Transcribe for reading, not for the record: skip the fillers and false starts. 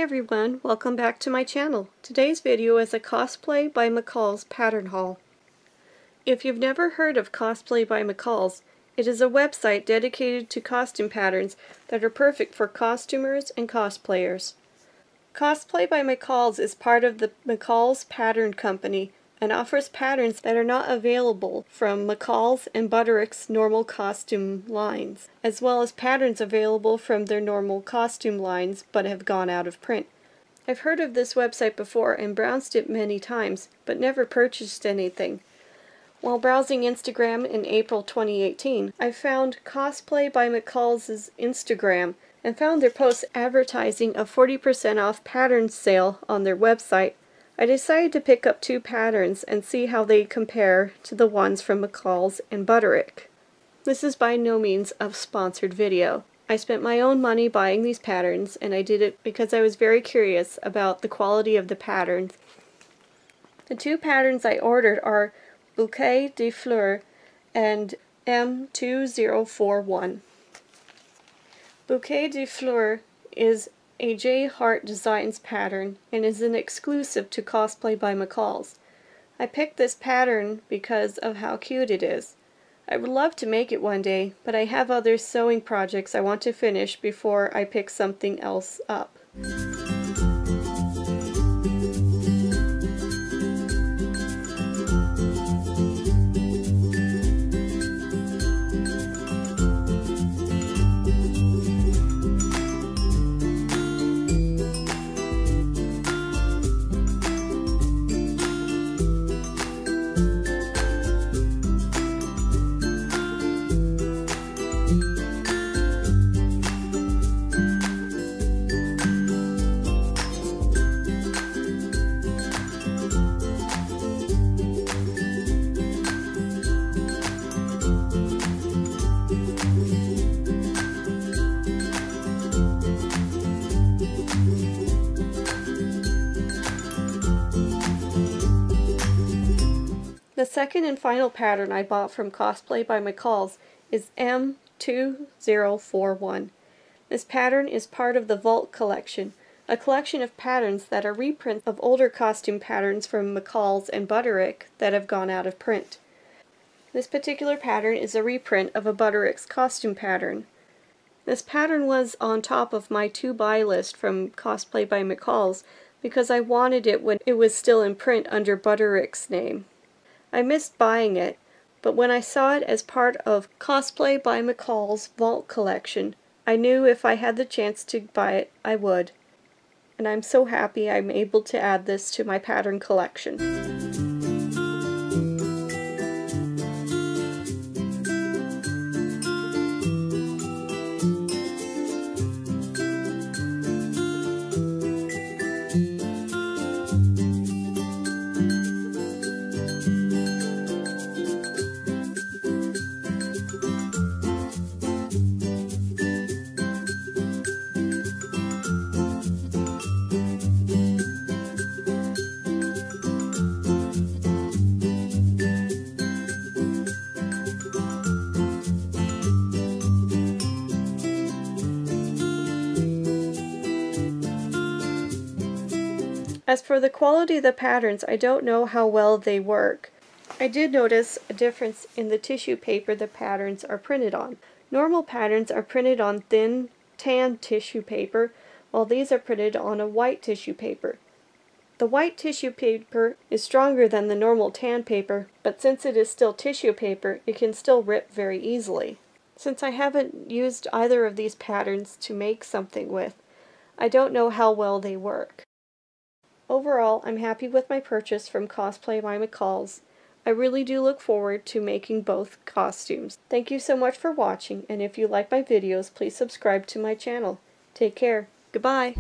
everyone, welcome back to my channel. Today's video is a Cosplay by McCall's pattern haul. If you've never heard of Cosplay by McCall's, it is a website dedicated to costume patterns that are perfect for costumers and cosplayers. Cosplay by McCall's is part of the McCall's Pattern Company and offers patterns that are not available from McCall's and Butterick's normal costume lines, as well as patterns available from their normal costume lines but have gone out of print. I've heard of this website before and browsed it many times, but never purchased anything. While browsing Instagram in April 2018, I found Cosplay by McCall's Instagram and found their post advertising a 40% off pattern sale on their website. I decided to pick up two patterns and see how they compare to the ones from McCall's and Butterick. This is by no means a sponsored video. I spent my own money buying these patterns, and I did it because I was very curious about the quality of the patterns. The two patterns I ordered are Bouquet de Fleurs and M2041. Bouquet de Fleurs is a J. Hart Designs pattern and is an exclusive to Cosplay by McCall's. I picked this pattern because of how cute it is. I would love to make it one day, but I have other sewing projects I want to finish before I pick something else up. The second and final pattern I bought from Cosplay by McCall's is M2041. This pattern is part of the Vault collection, a collection of patterns that are reprints of older costume patterns from McCall's and Butterick that have gone out of print. This particular pattern is a reprint of a Butterick's costume pattern. This pattern was on top of my to-buy list from Cosplay by McCall's because I wanted it when it was still in print under Butterick's name. I missed buying it, but when I saw it as part of Cosplay by McCall's Vault collection, I knew if I had the chance to buy it, I would. And I'm so happy I'm able to add this to my pattern collection. As for the quality of the patterns, I don't know how well they work. I did notice a difference in the tissue paper the patterns are printed on. Normal patterns are printed on thin, tan tissue paper, while these are printed on a white tissue paper. The white tissue paper is stronger than the normal tan paper, but since it is still tissue paper, it can still rip very easily. Since I haven't used either of these patterns to make something with, I don't know how well they work. Overall, I'm happy with my purchase from Cosplay by McCall's. I really do look forward to making both costumes. Thank you so much for watching, and if you like my videos, please subscribe to my channel. Take care. Goodbye!